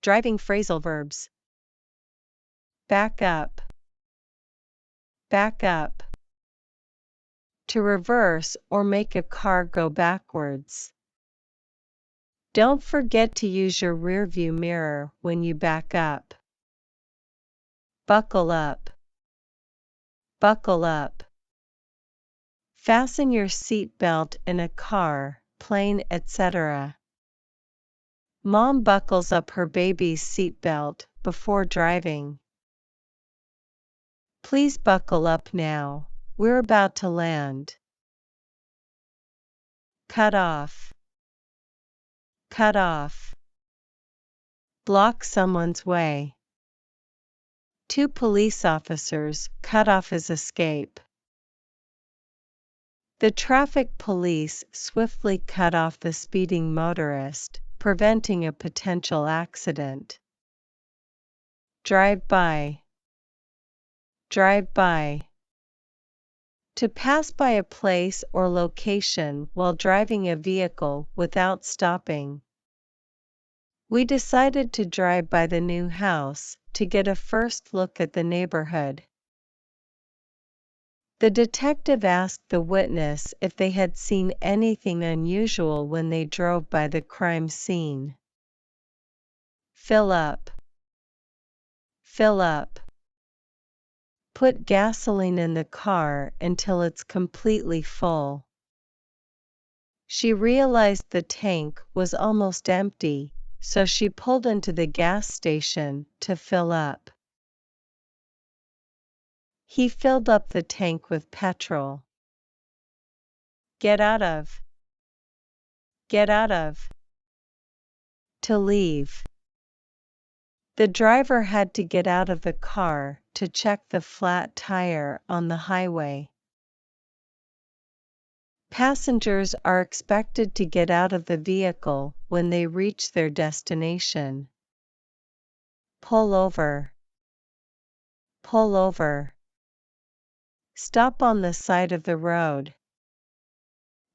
Driving phrasal verbs. Back up. Back up. To reverse or make a car go backwards. Don't forget to use your rearview mirror when you back up. Buckle up. Buckle up. Fasten your seat belt in a car, plane, etc. Mom buckles up her baby's seat belt before driving. Please buckle up now. We're about to land. Cut off. Cut off. Block someone's way. 2 police officers cut off his escape. The traffic police swiftly cut off the speeding motorist, preventing a potential accident. Drive by. Drive by. To pass by a place or location while driving a vehicle without stopping. We decided to drive by the new house to get a first look at the neighborhood. The detective asked the witness if they had seen anything unusual when they drove by the crime scene. Fill up. Fill up. Put gasoline in the car until it's completely full. She realized the tank was almost empty, so she pulled into the gas station to fill up. He filled up the tank with petrol. Get out of. Get out of. To leave. The driver had to get out of the car to check the flat tire on the highway. Passengers are expected to get out of the vehicle when they reach their destination. Pull over. Pull over. Stop on the side of the road.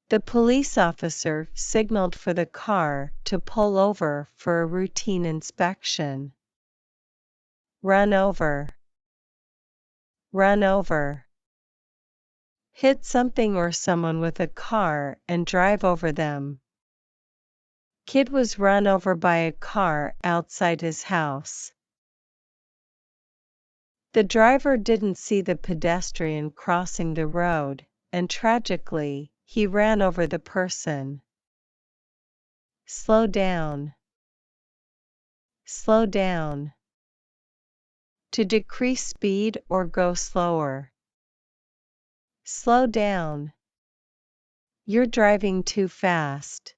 The police officer signaled for the car to pull over for a routine inspection. Run over. Run over. Hit something or someone with a car and drive over them. Kid was run over by a car outside his house. The driver didn't see the pedestrian crossing the road, and tragically, he ran over the person. Slow down. Slow down. To decrease speed or go slower. Slow down. You're driving too fast.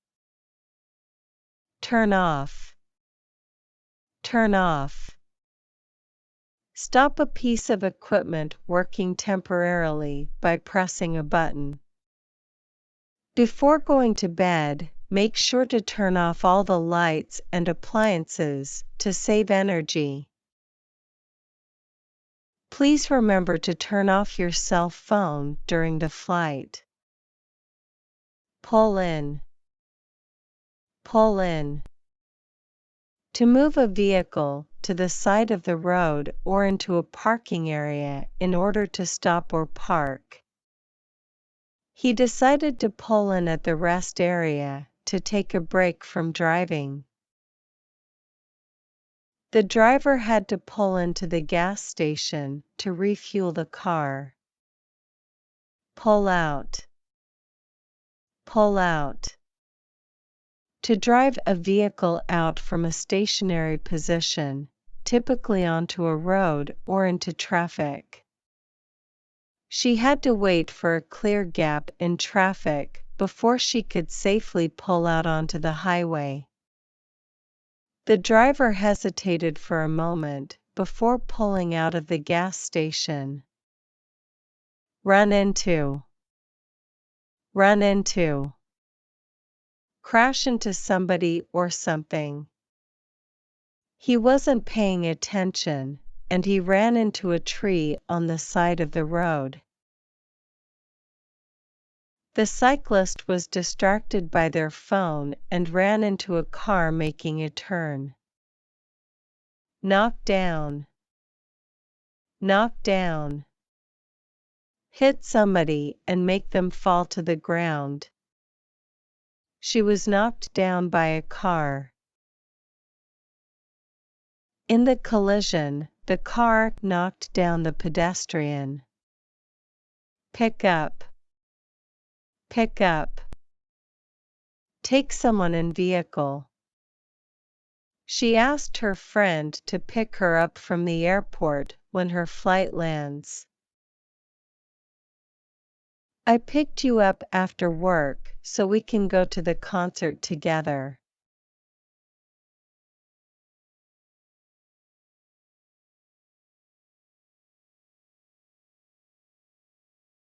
Turn off. Turn off. Stop a piece of equipment working temporarily by pressing a button. Before going to bed, make sure to turn off all the lights and appliances to save energy. Please remember to turn off your cell phone during the flight. Pull in. Pull in. To move a vehicle to the side of the road or into a parking area in order to stop or park. He decided to pull in at the rest area to take a break from driving. The driver had to pull into the gas station to refuel the car. Pull out. Pull out. To drive a vehicle out from a stationary position, typically onto a road or into traffic. She had to wait for a clear gap in traffic before she could safely pull out onto the highway. The driver hesitated for a moment before pulling out of the gas station. Run into. Run into. Crash into somebody or something. He wasn't paying attention, and he ran into a tree on the side of the road. The cyclist was distracted by their phone and ran into a car making a turn. knock down, knock down. Hit somebody and make them fall to the ground. She was knocked down by a car. In the collision, the car knocked down the pedestrian. Pick up, pick up. Take someone in vehicle. She asked her friend to pick her up from the airport when her flight lands. I picked you up after work so we can go to the concert together.